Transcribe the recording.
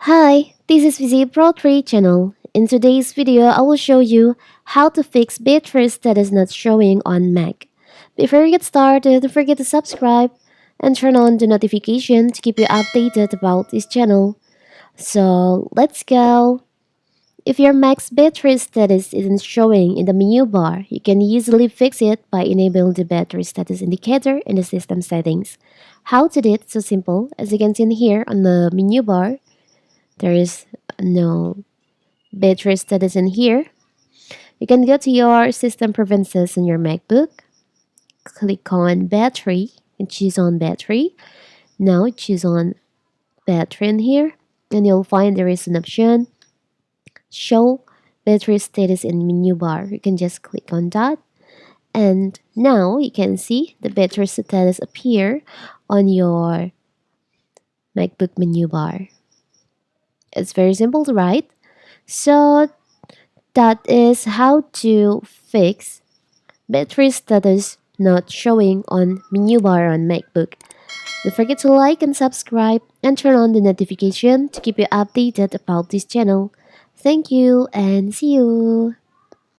Hi, this is VZ Pro 3 channel. In today's video, I will show you how to fix battery status not showing on Mac. Before we get started, don't forget to subscribe and turn on the notification to keep you updated about this channel. So let's go. If your Mac's battery status isn't showing in the menu bar, you can easily fix it by enabling the battery status indicator in the system settings. How to do it? So simple. As you can see here on the menu bar, there is no battery status in here. You can go to your system preferences in your MacBook, click on battery, and choose on battery. Now choose on battery in here, and you'll find there is an option show battery status in menu bar. You can just click on that, and now you can see the battery status appear on your MacBook menu bar. It's very simple to write. So that is how to fix battery status not showing on menu bar on MacBook. Don't forget to like and subscribe and turn on the notification to keep you updated about this channel. Thank you and see you.